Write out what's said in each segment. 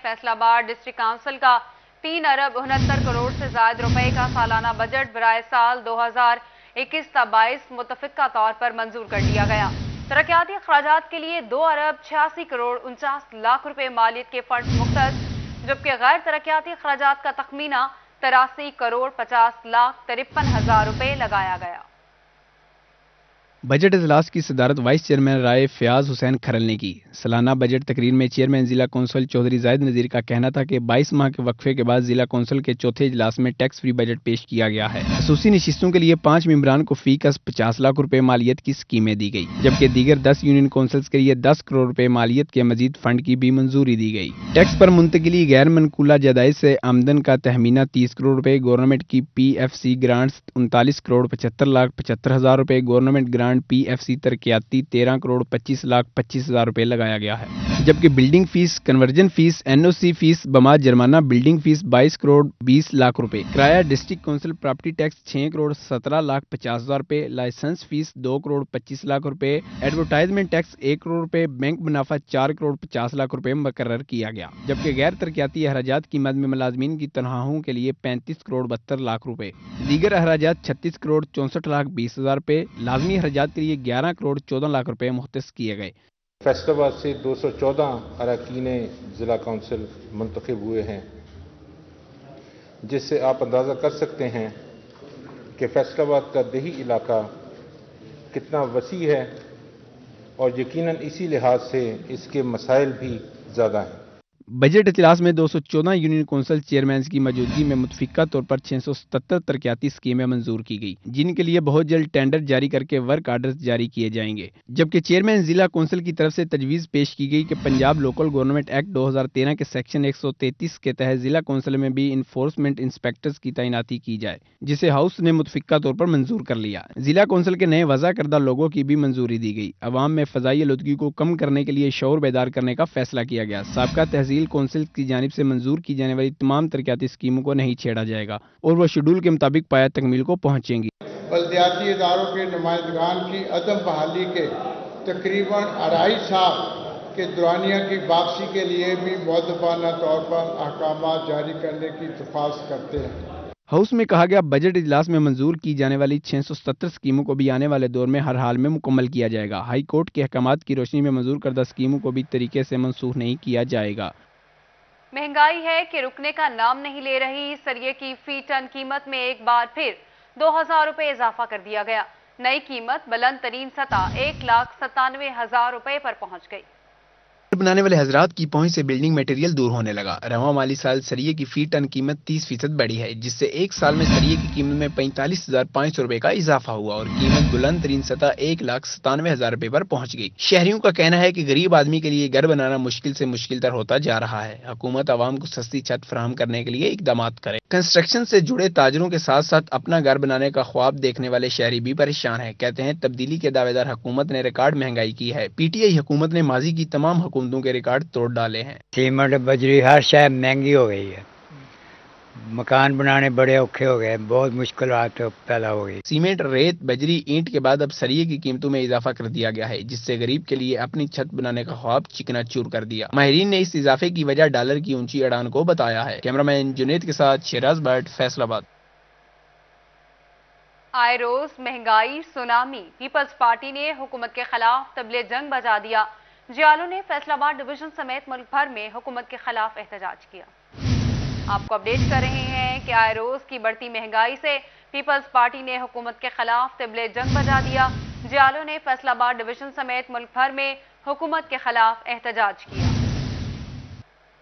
फैसला आबाद district council का 3 अरब 69 करोड़ से ज्यादा रुपए का सालाना बजट बराए साल 2021-22 मुतफिका तौर पर मंजूर कर लिया गया। तरक्याती अखराजात के लिए 2 अरब 86 करोड़ 49 लाख रुपए मालियत के फंड मुख्तस, जबकि गैर तरक्याती अखराजात का तखमीना 83 करोड़ 50 लाख 53 हजार रुपए लगाया गया। बजट इजलास की सदारत वाइस चेयरमैन राय फयाज हुसैन खरल ने की। सालाना बजट तकरीर में चेयरमैन जिला कौंसिल चौधरी जायद नज़ीर का कहना था कि 22 माह के वक्फे के बाद जिला कौंसिल के चौथे इजलास में टैक्स फ्री बजट पेश किया गया है। खसूसी नशिस्तों के लिए 5 मेंबरान को फी कस 50 लाख रुपए मालियत की स्कीमें दी गई, जबकि दीगर 10 यूनियन कौंसिल्स के लिए 10 करोड़ रुपए मालियत के मजीद फंड की भी मंजूरी दी गई। टैक्स पर मुंतकिली गैर मनकूला जायदाद से आमदन का तहमीना 30 करोड़ रुपए, गवर्नमेंट की PFC ग्रांट्स 39 करोड़ 75 लाख 75 हजार रुपए, government grant PFC तरक्याती 13 crore 25 lakh 25 हजार रुपए लगाया गया है, जबकि building fees, conversion fees, NOC fees बमा जुर्माना बिल्डिंग फीस 22 करोड़ 20 लाख रुपए, किराया district council property tax 6 crore 17 lakh 50 हजार रुपए, लाइसेंस फीस 2 करोड़ 25 लाख रुपए, एडवर्टाइजमेंट टैक्स 1 करोड़ रुपए, बैंक मुनाफा 4 करोड़ 50 लाख रुपए मुकर्रर किया गया, जबकि गैर तरक्याती अखराजात की मद में मुलाजमीन की तनख्वाहों के लिए 35 करोड़ 72 लाख रुपए, दीगर अखराजात 36 करोड़ 64 लाख 20 हजार रुपए, लाजमी अखराजात के लिए 11 करोड़ 14 लाख रुपए मुख्तस किए गए। फैसलाबाद से 214 अरकान ज़िला काउंसिल मुंतखब हुए हैं, जिससे आप अंदाज़ा कर सकते हैं कि फैसलाबाद का देही इलाका कितना वसी है और यकीनन इसी लिहाज से इसके मसाइल भी ज़्यादा हैं। बजट इजलास में 214 यूनियन कौंसिल चेयरमैन की मौजूदगी में मुतफिका तौर पर 677 तरक्याती स्कीमें मंजूर की गई, जिनके लिए बहुत जल्द टेंडर जारी करके वर्क आर्डर्स जारी किए जाएंगे, जबकि चेयरमैन जिला कौंसिल की तरफ से तजवीज़ पेश की गई कि पंजाब लोकल गवर्नमेंट एक्ट 2013 के सेक्शन 133 के तहत जिला कौंसिल में भी इन्फोर्समेंट इंस्पेक्टर्स की तैनाती की जाए, जिसे हाउस ने मुतफिका तौर पर मंजूर कर लिया। जिला कौंसिल के नए वज़ा करदा लोगों की भी मंजूरी दी गई। अवाम में फ़ज़ाई आलूदगी को कम करने के लिए शऊर बेदार करने का फैसला किया गया। साबका तहसील कौंसिल की जानिब से मंजूर की जाने वाली तमाम तरक्याती स्कीमों को नहीं छेड़ा जाएगा और वो शेड्यूल के मुताबिक पाया तकमील को पहुंचेंगी। बल्दियाती इदारों के नुमाइंदगान की अदम बहाली के तकरीबन 2.5 साल के दौरानिया की वापसी के लिए भी मुअद्दबाना तौर पर अहकामात जारी करने की दरख्वास्त करते हैं। हाउस में कहा गया बजट इजलास में मंजूर की जाने वाली 677 स्कीमों को भी आने वाले दौर में हर हाल में मुकम्मल किया जाएगा। हाई कोर्ट के अहकामात की रोशनी में मंजूर करदा स्कीमों को भी तरीके से मनसूख नहीं किया जाएगा। महंगाई है कि रुकने का नाम नहीं ले रही। सरिये की फी टन कीमत में एक बार फिर 2000 रुपए इजाफा कर दिया गया। नई कीमत बुलंद तरीन सतह 1,97,000 रुपए पर पहुंच गई। बनाने वाले हजरात की पहुंच से बिल्डिंग मटेरियल दूर होने लगा। रवां माली साल सरिये की फी टन कीमत 30% बढ़ी है, जिससे एक साल में सरिये की कीमत में 45,500 रुपए का इजाफा हुआ और कीमत बुलंद तरीन सतह 1,97,000 रुपए पर पहुंच गई। शहरियों का कहना है कि गरीब आदमी के लिए घर बनाना मुश्किल से मुश्किल तर होता जा रहा है। हुकूमत आवाम को सस्ती छत फराहम करने के लिए इकदाम करे। कंस्ट्रक्शन से जुड़े ताजरों के साथ साथ अपना घर बनाने का ख्वाब देखने वाले शहरी भी परेशान है। कहते हैं तब्दीली के दावेदार हुकूमत ने रिकॉर्ड महंगाई की है। PTI हुकूमत ने माजी की तमाम हुकूमतों के रिकॉर्ड तोड़ डाले हैं। सीमेंट बजरी हर शय महंगी हो गई है। मकान बनाने बड़े औखे हो गए, बहुत मुश्किलात पैदा हो गई। सीमेंट, रेत, बजरी, ईंट के बाद अब सरिये की कीमतों में इजाफा कर दिया गया है, जिससे गरीब के लिए अपनी छत बनाने का ख्वाब चिकनाचूर कर दिया। माहिरीन ने इस इजाफे की वजह डॉलर की ऊंची अड़ान को बताया है। कैमरामैन जुनेद के साथ शिराज भट्ट, फैसलाबाद। आए रोज महंगाई सुनामी। पीपल्स पार्टी ने हुकूमत के खिलाफ तबले जंग बजा दिया। जियालों ने फैसलाबाद डिवीजन समेत मुल्क भर में हुकूमत के खिलाफ एहतजाज किया। आपको अपडेट कर रहे हैं कि आए रोज की बढ़ती महंगाई से पीपल्स पार्टी ने हुकूमत के खिलाफ तबले जंग बजा दिया। जियालों ने फैसलाबाद डिवीजन समेत मुल्क भर में हुकूमत के खिलाफ एहतजाज किया।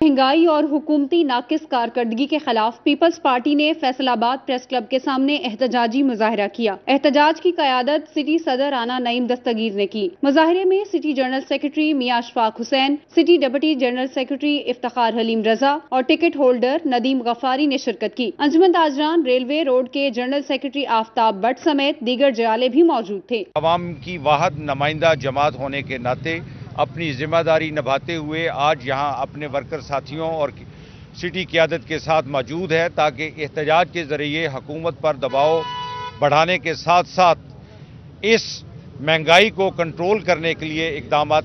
महंगाई और हुकूमती नाकिस कारकर्दगी के खिलाफ पीपल्स पार्टी ने फैसलाबाद प्रेस क्लब के सामने एहतजाजी मुजाहरा किया। एहतजाज की क़यादत सिटी सदर राना नईम दस्तगीर ने की। मुजाहरे में city general secretary Mian Ashfaq Hussain, city deputy general secretary Iftikhar Haleem Raza और टिकट होल्डर नदीम गफारी ने शिरकत की। अंजुमन ताजरान, रेलवे रोड के जनरल सेक्रेटरी आफ्ताब भट्ट समेत दीगर जियाले भी मौजूद थे। अवाम की वाहद नुमाइंदा जमात होने के नाते अपनी जिम्मेदारी निभाते हुए आज यहाँ अपने वर्कर साथियों और सिटी क़यादत के साथ मौजूद है, ताकि एहतजाज के ज़रिए हुकूमत पर दबाव बढ़ाने के साथ साथ इस महंगाई को कंट्रोल करने के लिए इक़दाम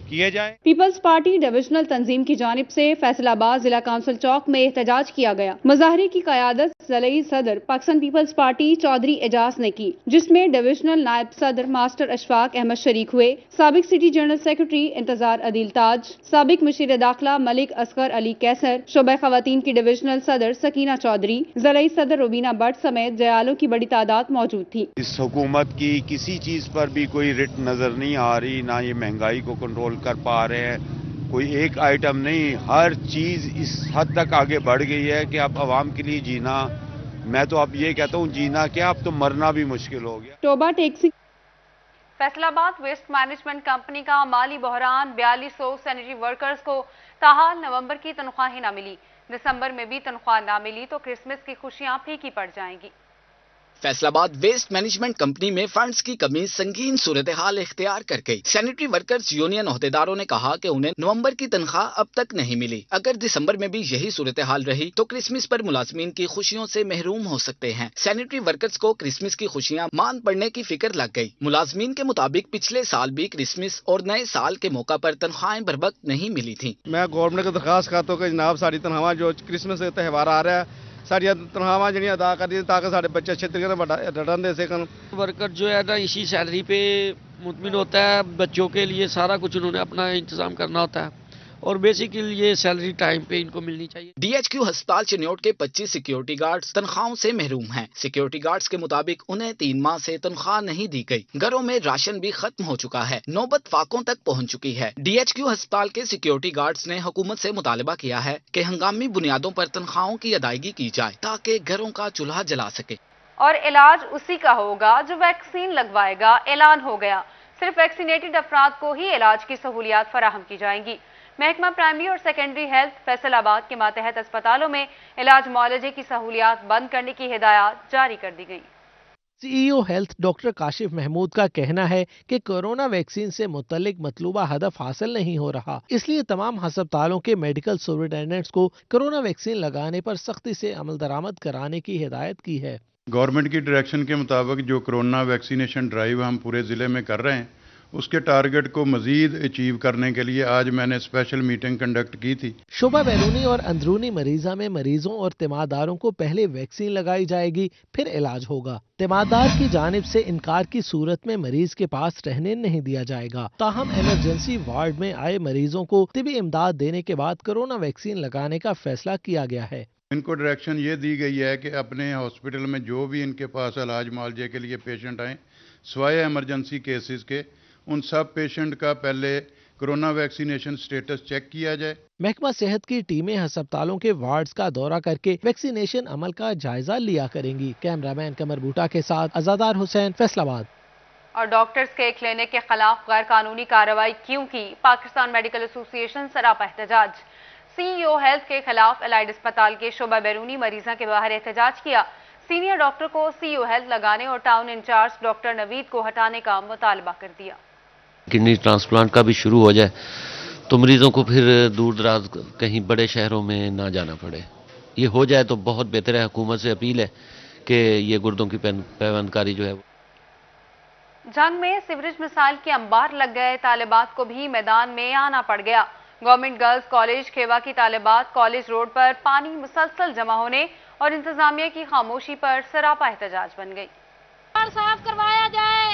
किए जाएं। पीपल्स पार्टी डिविजनल तंजीम की जानिब से फैसलाबाद जिला काउंसिल चौक में एहतजाज किया गया। मुजाहरे की क़यादत ज़िले सदर पाकिस्तान पीपल्स पार्टी चौधरी एजाज ने की, जिसमें डिविजनल नायब सदर मास्टर अशफाक अहमद शरीक हुए। साबिक सिटी जनरल सेक्रेटरी इंतजार अदील ताज, साबिक मुशीर दाखिला मलिक असगर अली कैसर, शोबा खवातीन की डिविजनल सदर सकीना चौधरी, ज़िले सदर रुबीना भट्ट समेत जयालों की बड़ी तादाद मौजूद थी। इस हुकूमत की किसी चीज़ पर भी कोई रिट नज़र नहीं आ रही, ना ये महंगाई को कंट्रोल कर पा रहे हैं। कोई एक आइटम नहीं, हर चीज़ इस हद तक आगे बढ़ गई है कि अब आवाम के लिए जीना, मैं तो अब ये कहता हूँ जीना क्या, अब तो मरना भी मुश्किल हो गया। टोबा टैक्सी फैसलाबाद वेस्ट मैनेजमेंट कंपनी का माली बहरान, 4200 सैनिटरी वर्कर्स को ताहाल नवंबर की तनख्वाहें न मिली। दिसंबर में भी तनख्वाह न मिली तो क्रिसमस की खुशियां फीकी पड़ जाएंगी। फैसलाबाद वेस्ट मैनेजमेंट कंपनी में फंड्स की कमी संगीन सूरत हाल इख्तियार कर गई। सैनिटरी वर्कर्स यूनियन ओहदेदारों ने कहा कि उन्हें नवंबर की तनख्वाह अब तक नहीं मिली। अगर दिसंबर में भी यही सूरत हाल रही तो क्रिसमस पर मुलाजमीन की खुशियों से महरूम हो सकते हैं। सैनिटरी वर्कर्स को क्रिसमस की खुशियां मान पड़ने की फिक्र लग गई। मुलाजमीन के मुताबिक पिछले साल भी क्रिसमस और नए साल के मौका पर तनख्वाहें बरवक्त नहीं मिली थी। मैं गवर्नमेंट को दरखास्त करता हूँ कि जनाब सारी तनख्वाह जो क्रिसमस का त्यौहार आ रहा है सारी तनख्वाह जी अदा कर दी ताकि साढ़े बच्चे अच्छे तरीके से रिटर्न दे सकन। वर्कर जो है ना इसी सैलरी पे मुतमिन होता है। बच्चों के लिए सारा कुछ उन्होंने अपना इंतजाम करना होता है और बेसिकली ये सैलरी टाइम पे इनको मिलनी चाहिए। DHQ अस्पताल चिन्योट के 25 सिक्योरिटी गार्ड्स तनख्वाहों से महरूम हैं। सिक्योरिटी गार्ड्स के मुताबिक उन्हें 3 माह से तनख्वाह नहीं दी गई। घरों में राशन भी खत्म हो चुका है। नौबत फाकों तक पहुंच चुकी है। DHQ अस्पताल के सिक्योरिटी गार्ड्स ने हुकूमत से मुतालबा किया है कि हंगामी बुनियादों पर तनख्वाहों की अदायगी की जाए ताकि घरों का चूल्हा जला सके। और इलाज उसी का होगा जो वैक्सीन लगवाएगा। ऐलान हो गया, सिर्फ वैक्सीनेटेड अफराद को ही इलाज की सहूलियात फराहम की जाएंगी। महकमा प्राइमरी और सेकेंडरी हेल्थ फैसलाबाद के मातहत अस्पतालों में इलाज मुआलजे की सहूलियात बंद करने की हिदायत जारी कर दी गई। CEO health doctor Kashif Mahmood का कहना है कि कोरोना वैक्सीन से मुतल्लिक मतलूबा हदफ हासिल नहीं हो रहा, इसलिए तमाम अस्पतालों के मेडिकल सुपरिटेंडेंट्स को कोरोना वैक्सीन लगाने पर सख्ती से अमल दरामद कराने की हिदायत की है। गवर्नमेंट की डायरेक्शन के मुताबिक जो कोरोना वैक्सीनेशन ड्राइव हम पूरे ज़िले में कर रहे हैं उसके टारगेट को मजीद अचीव करने के लिए आज मैंने स्पेशल मीटिंग कंडक्ट की थी। शोबा बैरूनी और अंदरूनी मरीजा में मरीजों और तिमादारों को पहले वैक्सीन लगाई जाएगी, फिर इलाज होगा। तिमादार की जानिब से इनकार की सूरत में मरीज के पास रहने नहीं दिया जाएगा। ताहम इमरजेंसी वार्ड में आए मरीजों को तिबी इमदाद देने के बाद कोरोना वैक्सीन लगाने का फैसला किया गया है। इनको डायरेक्शन ये दी गई है कि अपने हॉस्पिटल में जो भी इनके पास इलाज मुआवजे के लिए पेशेंट आए, स्वाय इमरजेंसी केसेस के, उन सब पेशेंट का पहले कोरोना वैक्सीनेशन स्टेटस चेक किया जाए। महकमा सेहत की टीमें अस्पतालों के वार्ड्स का दौरा करके वैक्सीनेशन अमल का जायजा लिया करेंगी। कैमरामैन कमर बूटा के साथ अजादार हुसैन, फैसलाबाद। और डॉक्टर्स के क्लिनिक के खिलाफ गैर कानूनी कार्रवाई क्यों की? पाकिस्तान मेडिकल एसोसिएशन सरापा एहतजाज। CEO हेल्थ के खिलाफ एलाइड अस्पताल के शोबा बैरूनी मरीजा के बाहर एहतजाज किया। सीनियर डॉक्टर को CEO हेल्थ लगाने और टाउन इंचार्ज डॉक्टर नवीद को हटाने का मुतालबा कर दिया। किडनी ट्रांसप्लांट का भी शुरू हो जाए तो मरीजों को फिर दूर दराज कहीं बड़े शहरों में ना जाना पड़े। ये हो जाए तो बहुत बेहतर है। हुकूमत से अपील है कि ये गुर्दों की पैबंदकारी जो है। जंग में सीवरेज मिसाइल के अंबार लग गए, तालिबात को भी मैदान में आना पड़ गया। गवर्नमेंट गर्ल्स कॉलेज खेवा की तालिबात कॉलेज रोड पर पानी मुसलसल जमा होने और इंतजामिया की खामोशी पर सरापा एहतजाज बन गई। रोड साफ करवाया जाए,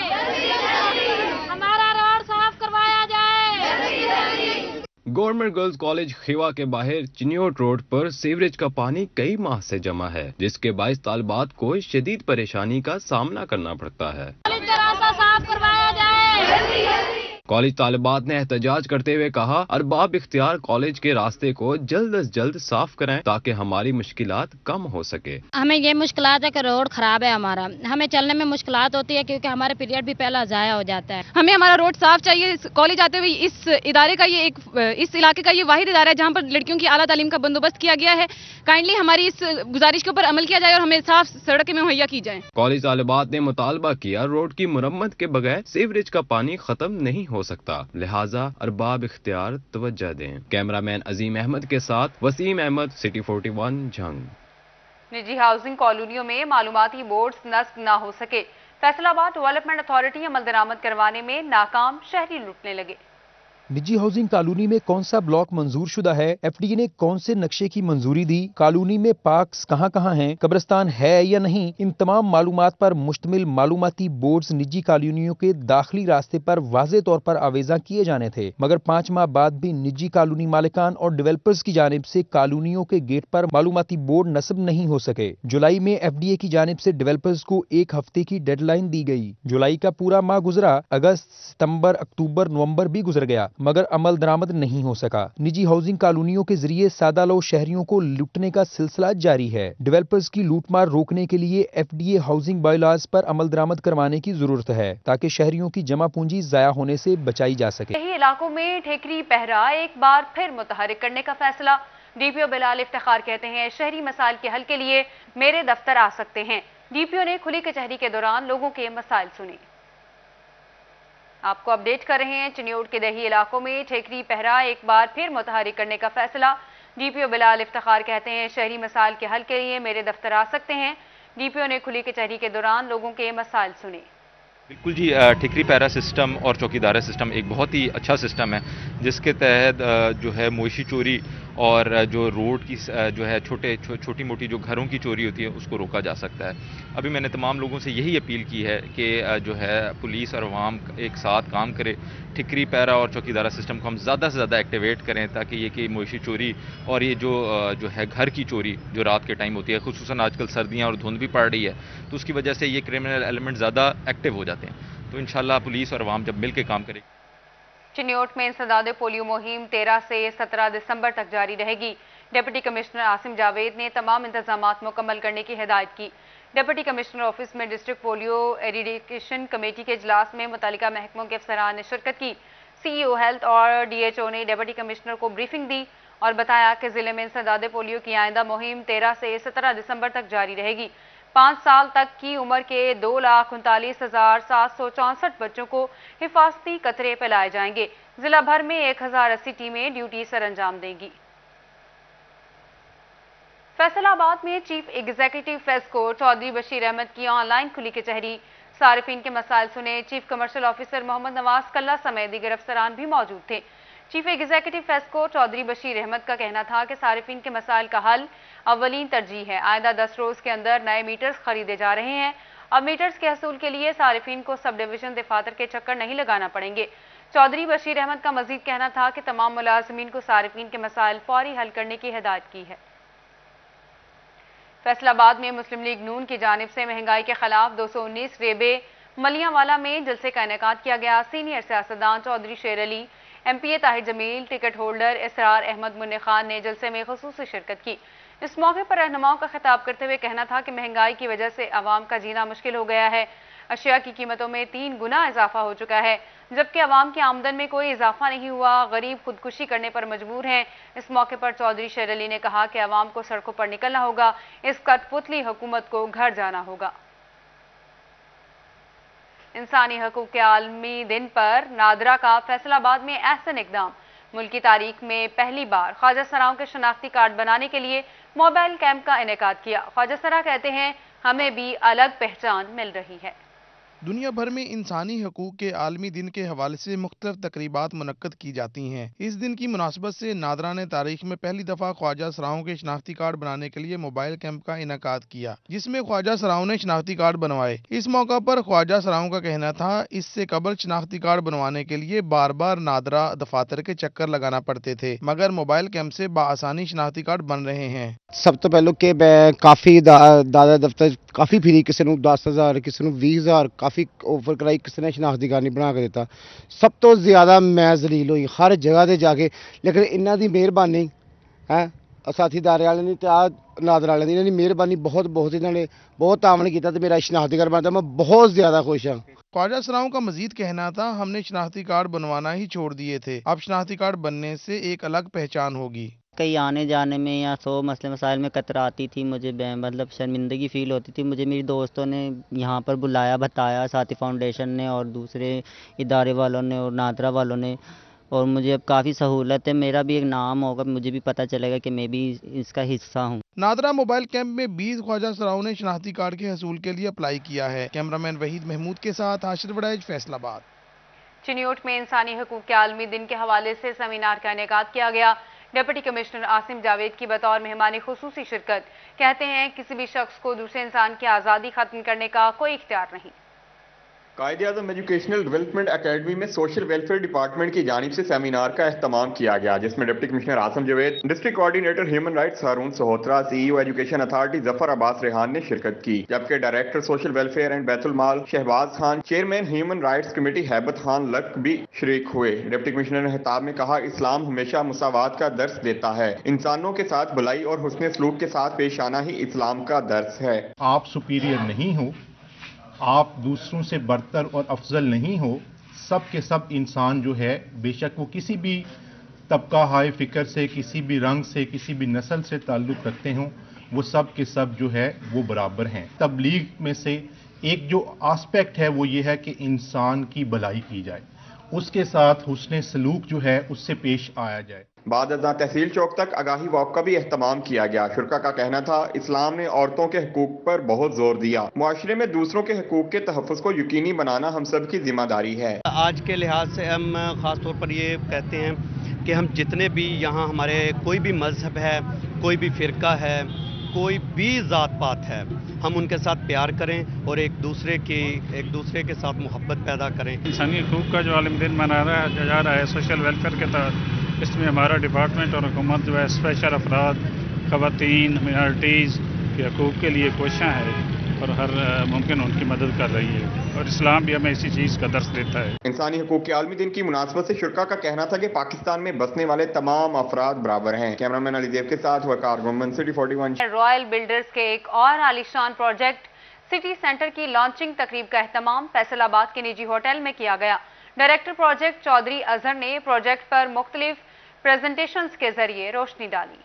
हमारा रोड साफ करवाया जाए। गवर्नमेंट गर्ल्स कॉलेज खेवा के बाहर चिन्योट रोड पर सीवरेज का पानी कई माह से जमा है, जिसके बायस तालिबात को शदीद परेशानी का सामना करना पड़ता है। साफ करवाया जाए। कॉलेज तालिबात ने एहतजाज करते हुए कहा, अरबाब इख्तियार कॉलेज के रास्ते को जल्द अज जल्द साफ कराएं ताकि हमारी मुश्किलात कम हो सके। हमें ये मुश्किलात है कि रोड खराब है, हमारा हमें चलने में मुश्किलात होती है क्योंकि हमारे पीरियड भी पहला जाया हो जाता है। हमें हमारा रोड साफ चाहिए। कॉलेज आते हुए इस इदारे का ये इस इलाके का ये वाहिद इदारा है जहाँ पर लड़कियों की आला तालीम का बंदोबस्त किया गया है। काइंडली हमारी इस गुजारिश के ऊपर अमल किया जाए और हमें साफ सड़कें मुहैया की जाए। कॉलेज तालिबात ने मुतालबा किया, रोड की मुरम्मत के बगैर सीवरेज का पानी खत्म नहीं हो सकता, लिहाजा अरबाब इख्तियार तवज्जो दें। कैमरामैन अजीम अहमद के साथ वसीम अहमद, सिटी 41 जंग। निजी हाउसिंग कॉलोनियों में मालूमाती बोर्ड्स नस्ब न हो सके, फैसलाबाद डेवलपमेंट अथॉरिटी अमल दरामद करवाने में नाकाम, शहरी लुटने लगे। निजी हाउसिंग कॉलोनी में कौन सा ब्लॉक मंजूर शुदा है, एफडीए ने कौन से नक्शे की मंजूरी दी, कॉलोनी में पार्क्स कहां हैं, कब्रिस्तान है या नहीं, इन तमाम मालूमात पर मुश्तमिल मालूमाती बोर्ड्स निजी कॉलोनियों के दाखिली रास्ते पर वाज़े तौर पर आवेजा किए जाने थे, मगर 5 माह बाद भी निजी कॉलोनी मालिकान और डेवलपर्स की जानिब से कॉलोनियों के गेट पर मालूमाती बोर्ड नस्ब नहीं हो सके। जुलाई में एफडीए की जानिब से डेवलपर्स को 1 हफ्ते की डेडलाइन दी गई। जुलाई का पूरा माह गुजरा, अगस्त, सितंबर, अक्टूबर, नवंबर भी गुजर गया, मगर अमल दरामद नहीं हो सका। निजी हाउसिंग कॉलोनियों के जरिए सादा लो शहरियों को लूटने का सिलसिला जारी है। डेवलपर्स की लूटमार रोकने के लिए एफडीए हाउसिंग बायलॉज पर अमल दरामद करवाने की जरूरत है ताकि शहरियों की जमा पूंजी जाया होने से बचाई जा सके। यही इलाकों में ठेकरी पहरा एक बार फिर मुतहरिक करने का फैसला। डीपीओ बिलाल इफ्तिखार कहते हैं, शहरी मसाइल के हल के लिए मेरे दफ्तर आ सकते हैं। डीपीओ ने खुली कचहरी के दौरान लोगों के मसाइल सुने। आपको अपडेट कर रहे हैं, चिन्योट के दही इलाकों में ठेकरी पहरा एक बार फिर मुतहरिक करने का फैसला। डीपीओ बिलाल इफ्तिखार कहते हैं, शहरी मसाइल के हल के लिए मेरे दफ्तर आ सकते हैं। डीपीओ ने खुली कचहरी के दौरान लोगों के मसाइल सुने। बिल्कुल जी, ठिकरी पैरा सिस्टम और चौकीदारा सिस्टम एक बहुत ही अच्छा सिस्टम है जिसके तहत जो है मोशी चोरी और जो रोड की जो है छोटी मोटी जो घरों की चोरी होती है उसको रोका जा सकता है। अभी मैंने तमाम लोगों से यही अपील की है कि जो है पुलिस और अवाम एक साथ काम करे, ठिकरी पैरा और चौकीदारा सिस्टम को हम ज़्यादा से ज़्यादा एक्टिवेट करें ताकि ये कि मोशी चोरी और ये जो है घर की चोरी जो रात के टाइम होती है, खुसूसन आजकल सर्दियाँ और धुंध भी पड़ रही है तो उसकी वजह से ये क्रिमिनल एलिमेंट ज़्यादा एक्टिव हो जाते हैं। तो इंशाल्लाह पुलिस और अवाम जब मिल के काम करेगी। चिन्योट में इंसदाद पोलियो मुहिम 13 से 17 दिसंबर तक जारी रहेगी। डिप्टी कमिश्नर आसिम जावेद ने तमाम इंतजामात मुकम्मल करने की हिदायत की। डिप्टी कमिश्नर ऑफिस में डिस्ट्रिक्ट पोलियो एरिडिकेशन कमेटी के इजलास में मुतालिका महकमों के अफसरान ने शिरकत की। सीईओ हेल्थ और डीएचओ ने डिप्टी कमिश्नर को ब्रीफिंग दी और बताया कि जिले में इंसदाद पोलियो की आइंदा मुहिम 13 से 17 दिसंबर तक जारी रहेगी। 5 साल तक की उम्र के 2,39,764 बच्चों को हिफाजती कतरे पिलाए जाएंगे। जिला भर में 1080 टीमें ड्यूटी सर अंजाम देंगी। फैसलाबाद में चीफ एग्जीक्यूटिव फेस्को चौधरी बशीर अहमद की ऑनलाइन खुली कचहरी। सारिफीन के मसाइल सुने। Chief commercial officer Mohammad Nawaz Kalla समेत दीगर अफसरान भी मौजूद थे। चीफ एग्जीक्यूटिव फेस्को चौधरी बशीर अहमद का कहना था कि सारिफीन के मसाइल का हल अव्वलीन तरजीह है। आइंदा 10 रोज के अंदर नए मीटर्स खरीदे जा रहे हैं। अब मीटर्स के हसूल के लिए सारिफीन को सब डिवीजन दफातर के चक्कर नहीं लगाना पड़ेंगे। चौधरी बशीर अहमद का मजीद कहना था कि तमाम मुलाजमीन को सारिफीन के मसाइल फौरी हल करने की हिदायत की है। फैसलाबाद में मुस्लिम लीग नून की जानिब से महंगाई के खिलाफ 219 रेबे मलियांवाला में जलसे का इनेकाद किया गया। सीनियर सियासतदान Chaudhry Sher Ali, MPA Tahir Jamil, ticket holder Israr Ahmed Munni Khan ने जलसे में खुसूसी शिरकत की। इस मौके पर रहनुमाओं का खिताब करते हुए कहना था कि महंगाई की वजह से आवाम का जीना मुश्किल हो गया है। अशिया की कीमतों में 3 गुना इजाफा हो चुका है, जबकि आवाम की आमदन में कोई इजाफा नहीं हुआ। गरीब खुदकुशी करने पर मजबूर हैं। इस मौके पर चौधरी शेर अली ने कहा कि आवाम को सड़कों पर निकलना होगा, इस कठपुतली हुकूमत को घर जाना होगा। इंसानी हकूक के आलमी दिन पर नादरा का फैसलाबाद में एहसन इकदाम। मुल्क की तारीख में पहली बार ख्वाजा सराओं के शनाख्ती कार्ड बनाने के लिए मोबाइल कैंप का इनेकाद किया। ख्वाजा सरा कहते हैं, हमें भी अलग पहचान मिल रही है। दुनिया भर में इंसानी हकूक के आलमी दिन के हवाले से मुख्तलिफ तकरीबात मुनक्कद की जाती हैं। इस दिन की मुनासबत से नादरा ने तारीख में पहली दफ़ा ख्वाजा सराओं के शनाख्ती कार्ड बनाने के लिए मोबाइल कैंप का इनेकाद किया, जिसमें ख्वाजा सराओं ने शनाख्ती कार्ड बनवाए। इस मौका पर ख्वाजा सराओं का कहना था, इससे कबल शनाख्ती कार्ड बनवाने के लिए बार बार नादरा दफातर के चक्कर लगाना पड़ते थे, मगर मोबाइल कैंप से बाआसानी शनाख्ती कार्ड बन रहे हैं। सब तो पहले कि मैं काफ़ी दादा दफ्तर काफ़ी फिरी, किसी को 10,000 किसी को 20,000 काफ़ी ऑफर कराई, किसी ने शनाख्ती कार्ड नहीं बना के देता। सब तो ज़्यादा मैं जलील हुई हर जगह से जाके, लेकिन इन्हों की मेहरबानी है साथी दारे वाले ने नादर वाले की मेहरबानी बहुत इन्होंने बहुत तावन किया तो मेरा शनाख्ती कार्ड बनता। मैं बहुत ज़्यादा खुश हाँ। ख्वाजा सराओं का मजीद कहना था, हमने शनाख्ती कार्ड बनवाना ही छोड़ दिए थे, अब शनाख्ती कार्ड बनने से एक अलग पहचान होगी। कहीं आने जाने में या 100 मसले मसाइल में कतरा आती थी, मुझे मतलब शर्मिंदगी फ़ील होती थी। मुझे मेरी दोस्तों ने यहाँ पर बुलाया, बताया, साथी फाउंडेशन ने और दूसरे इदारे वालों ने और नादरा वालों ने, और मुझे अब काफ़ी सहूलत है। मेरा भी एक नाम होगा, मुझे भी पता चलेगा कि मैं भी इसका हिस्सा हूँ। नादरा मोबाइल कैंप में 20 ख्वाजा सराओं ने शनाख्ती कार्ड के हसूल के लिए अप्लाई किया है। कैमरामैन वहीद महमूद के साथ आशिर वड़ैज, फैसलाबाद। चिन्यूट में इंसानी हकूक के आलमी दिन के हवाले से सेमिनार का इनेकाद किया गया। डिप्टी कमिश्नर आसिम जावेद की बतौर मेहमान खुसूसी शिरकत। कहते हैं किसी भी शख्स को दूसरे इंसान की आज़ादी खत्म करने का कोई इख्तियार नहीं। कायद-ए-आज़म एजुकेशनल डेवलपमेंट एकेडमी में सोशल वेलफेयर डिपार्टमेंट की जानिब से सेमिनार का एहतमाम किया गया, जिसमें deputy commissioner Asim Javed, district coordinator human rights Haroon Sahotra, CEO education authority Zafar Abbas Rehan ने शिरकत की, जबकि director social welfare and Baitul Maal Shahbaz Khan, chairman human rights committee Haibat Khan Lak भी शरीक हुए। डिप्टी कमिश्नर ने खिताब में कहा, इस्लाम हमेशा मुसावात का दर्स देता है, इंसानों के साथ भलाई और हुस्न सलूक के साथ पेश आना ही इस्लाम का दर्स है। आप सुपीरियर नहीं हो, आप दूसरों से बरतर और अफजल नहीं हो, सब के सब इंसान जो है, बेशक वो किसी भी तबका हाय फिक्र से, किसी भी रंग से, किसी भी नस्ल से ताल्लुक़ रखते हों, वो सब के सब जो है वो बराबर हैं। तबलीग में से एक जो आस्पेक्ट है वो ये है कि इंसान की भलाई की जाए, उसके साथ हुस्न सलूक जो है उससे पेश आया जाए। बाद अज़ां तहसील चौक तक आगाही वॉक का भी एहतमाम किया गया। शुरका का कहना था, इस्लाम ने औरतों के हकूक पर बहुत जोर दिया, मुआशरे में दूसरों के हकूक के तहफ़्फ़ुज़ को यकीनी बनाना हम सब की जिम्मेदारी है। आज के लिहाज से हम ख़ास तौर पर ये कहते हैं कि हम जितने भी यहाँ हमारे कोई भी मजहब है, कोई भी फ़िरका है, कोई भी ज़ात पात है, हम उनके साथ प्यार करें और एक दूसरे के साथ मोहब्बत पैदा करें। इंसानी हकूक़ का जो आलम दिन मनाया जा रहा है सोशल वेलफेयर के तहत, इसमें हमारा डिपार्टमेंट और हुकूमत जो है स्पेशल अफराद, ख़वातीन, मिनॉरिटीज़ के हकूक़ के लिए कोशिशां है और हर मुमकिन उनकी मदद कर रही है, और इस्लाम भी हमें इसी चीज़ का दर्स देता है। इंसानी हकूक़ के आलमी दिन की मुनासबत से शुरका का कहना था कि पाकिस्तान में बसने वाले तमाम अफराद बराबर हैं। कैमरामैन अली देव के साथ वकार मोहम्मद, सिटी 41। रॉयल बिल्डर्स के एक और आलीशान प्रोजेक्ट सिटी सेंटर की लॉन्चिंग तकरीब का एहतमाम फैसलाबाद के निजी होटल में किया गया। डायरेक्टर प्रोजेक्ट चौधरी अजहर ने प्रोजेक्ट पर मुख्तलिफ प्रेजेंटेशंस के जरिए रोशनी डाली।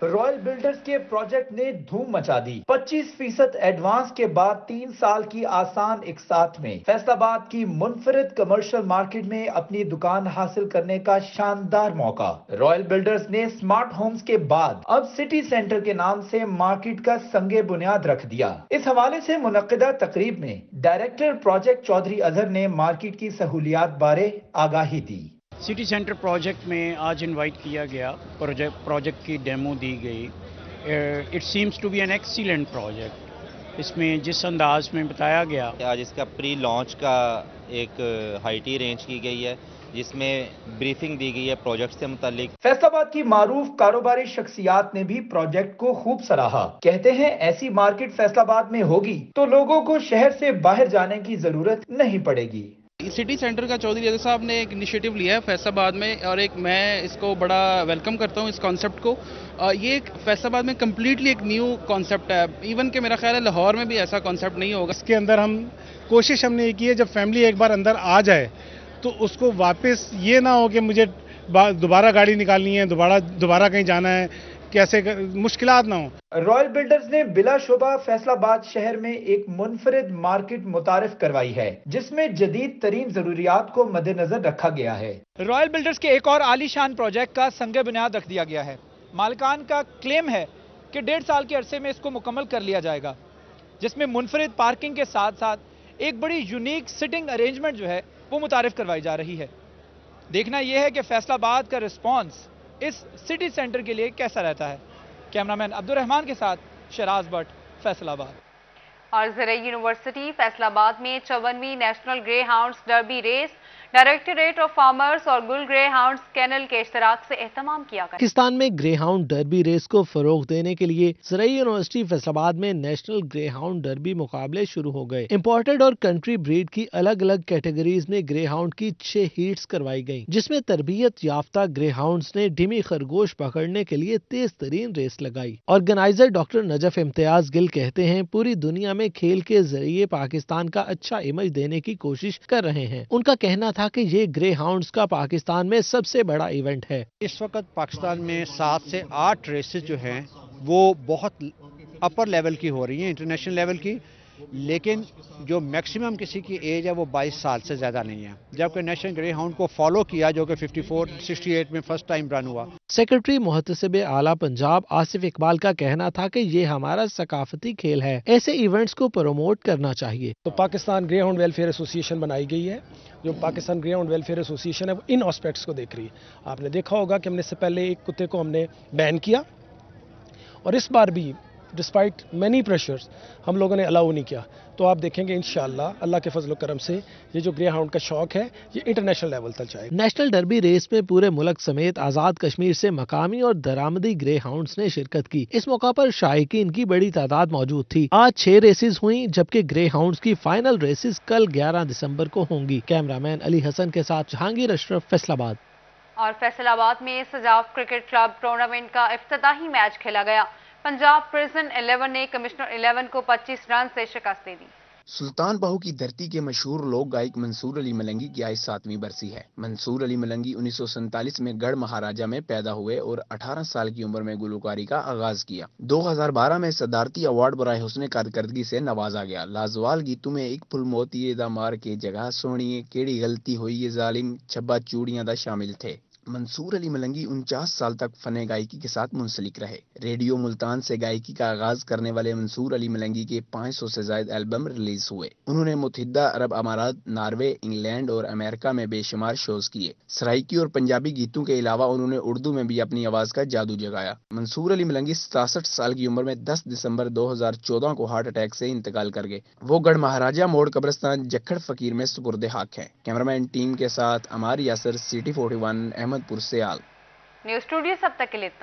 रॉयल बिल्डर्स के प्रोजेक्ट ने धूम मचा दी। 25% एडवांस के बाद 3 साल की आसान इकसात में फैसलाबाद की मुनफरिद कमर्शियल मार्केट में अपनी दुकान हासिल करने का शानदार मौका। रॉयल बिल्डर्स ने स्मार्ट होम्स के बाद अब सिटी सेंटर के नाम से मार्केट का संगे बुनियाद रख दिया। इस हवाले से मुनक्किदा तकरीब में डायरेक्टर प्रोजेक्ट चौधरी अजहर ने मार्केट की सहूलियात बारे आगाही दी। सिटी सेंटर प्रोजेक्ट में आज इनवाइट किया गया, प्रोजेक्ट की डेमो दी गई। It seems to be an excellent project. इसमें जिस अंदाज में बताया गया, आज इसका प्री लॉन्च का एक हाईटी अरेंज की गई है, जिसमें ब्रीफिंग दी गई है प्रोजेक्ट से मुतालिक। फैसलाबाद की मारूफ कारोबारी शख्सियात ने भी प्रोजेक्ट को खूब सराहा। कहते हैं ऐसी मार्केट फैसलाबाद में होगी तो लोगों को शहर से बाहर जाने की जरूरत नहीं पड़ेगी। सिटी सेंटर का चौधरी अजहर साहब ने एक इनिशिएटिव लिया है फैसलाबाद में, और मैं इसको बड़ा वेलकम करता हूँ इस कॉन्सेप्ट को। ये एक फैसलाबाद में कम्प्लीटली एक न्यू कॉन्सेप्ट है। इवन के मेरा ख्याल है लाहौर में भी ऐसा कॉन्सेप्ट नहीं होगा। इसके अंदर कोशिश हमने ये की है, जब फैमिली एक बार अंदर आ जाए तो उसको वापस ये ना हो कि मुझे दोबारा गाड़ी निकालनी है, दोबारा कहीं जाना है, कैसे मुश्किलात ना हो। रॉयल बिल्डर्स ने बिलाशुबा फैसलाबाद शहर में एक मुनफरिद मार्केट मुतारिफ करवाई है, जिसमें जदीद तरीन जरूरियात को मद्देनजर रखा गया है। रॉयल बिल्डर्स के एक और आलीशान प्रोजेक्ट का संगे बुनियाद रख दिया गया है। मालिकान का क्लेम है कि 1.5 साल के अरसे में इसको मुकम्मल कर लिया जाएगा, जिसमें मुनफरिद पार्किंग के साथ साथ एक बड़ी यूनिक सिटिंग अरेंजमेंट जो है वो मुतारिफ करवाई जा रही है। देखना यह है कि फैसलाबाद का रिस्पॉन्स इस सिटी सेंटर के लिए कैसा रहता है। कैमरामैन अब्दुल रहमान के साथ शराज भट्ट, फैसलाबाद। और ज़राई यूनिवर्सिटी फैसलाबाद में 54वीं national greyhounds derby race directorate of farmers और गुल ग्रे हाउंड्स कैनल के इश्तराक से एहतमाम किया गया। पाकिस्तान में ग्रे हाउंड डर्बी रेस को फरोग देने के लिए ज़राई यूनिवर्सिटी फैसलाबाद में नेशनल ग्रे हाउंड डर्बी मुकाबले शुरू हो गए। इम्पोर्टेड और कंट्री ब्रीड की अलग अलग कैटेगरीज में ग्रे हाउंड की 6 हीट्स करवाई गयी, जिसमें तरबियत याफ्ता ग्रे हाउंड्स ने डिमी खरगोश पकड़ने के लिए तेज तरीन रेस लगाई। Organiser doctor Najaf Imtiaz Gill कहते हैं, पूरी दुनिया में खेल के जरिए पाकिस्तान का अच्छा इमेज देने की कोशिश कर रहे हैं। उनका कहना था कि ये ग्रे हाउंड्स का पाकिस्तान में सबसे बड़ा इवेंट है। इस वक्त पाकिस्तान में 7 से 8 रेसेस जो हैं वो बहुत अपर लेवल की हो रही हैं, इंटरनेशनल लेवल की। लेकिन जो मैक्सिमम किसी की एज है वो 22 साल से ज़्यादा नहीं है, जबकि नेशनल ग्रे हाउंड को फॉलो किया जो कि 68 में फर्स्ट टाइम रन हुआ। सेक्रेटरी मुहतसिब आला पंजाब आसिफ इकबाल का कहना था कि ये हमारा सकाफती खेल है, ऐसे इवेंट्स को प्रमोट करना चाहिए। तो Pakistan grey hound welfare association बनाई गई है, जो Pakistan grey hound welfare association है वो इन एस्पेक्ट्स को देख रही है। आपने देखा होगा कि हमने इससे पहले एक कुत्ते को हमने बैन किया और इस बार भी डिस्पाइट मैनी प्रेशर्स हम लोगों ने अलाउ नहीं किया। तो आप देखेंगे इंशाअल्लाह अल्लाह के फजल करम से ये जो ग्रे हाउंड का शौक है ये इंटरनेशनल लेवल तक जाएगा। नेशनल डर्बी रेस में पूरे मुल्क समेत आजाद कश्मीर से मकामी और दरामदी ग्रे हाउंड्स ने शिरकत की। इस मौका पर शायकीन की बड़ी तादाद मौजूद थी। आज 6 रेसेस हुई, जबकि ग्रे हाउंड्स की फाइनल रेसेस कल 11 दिसंबर को होंगी। कैमरामैन अली हसन के साथ जहांगीर अशरफ, फैसलाबाद। और फैसलाबाद में सजाफ क्रिकेट क्लब टूर्नामेंट का इफ्तिताही मैच खेला गया। पंजाब प्रिजन 11 ने कमिश्नर 11 को 25 रन से शिकस्त दे दी। सुल्तान बाहू की धरती के मशहूर लोक गायक मंसूर अली मलंगी की आज 7वीं बरसी है। मंसूर अली मलंगी 1947 में गढ़ महाराजा में पैदा हुए और 18 साल की उम्र में गुलकारी का आगाज किया। 2012 में सदारती अवार्ड बराए हुस्न कारकर्दगी से नवाजा गया। लाजवाल गीतों में एक फुल मोती दा मार के जगह सोनिए, केड़ी गलती हुई ये जालिम, छब्बा चूड़ियां दा शामिल थे। मंसूर अली मलंगी 49 साल तक फने गायकी के साथ मुंसलिक रहे। रेडियो मुल्तान से गायकी का आगाज करने वाले मंसूर अली मलंगी के 500 से ज्यादा एल्बम रिलीज हुए। उन्होंने मुत्तहिदा अरब अमारात, नॉर्वे, इंग्लैंड और अमेरिका में बेशुमार शोज किए। सराइकी और पंजाबी गीतों के अलावा उन्होंने उर्दू में भी अपनी आवाज का जादू जगाया। मंसूर अली मलंगी 67 साल की उम्र में 10 दिसंबर 2014 को हार्ट अटैक से इंतकाल कर गए। वो गढ़ महाराजा मोड़ कब्रिस्तान जखड़ फकीर में सुपुर्द हक है। कैमरामैन टीम के साथ अमार यासर, सिटी 41, अहमदपुर से आल। न्यूज़ स्टूडियो सब तक के लिए इतना।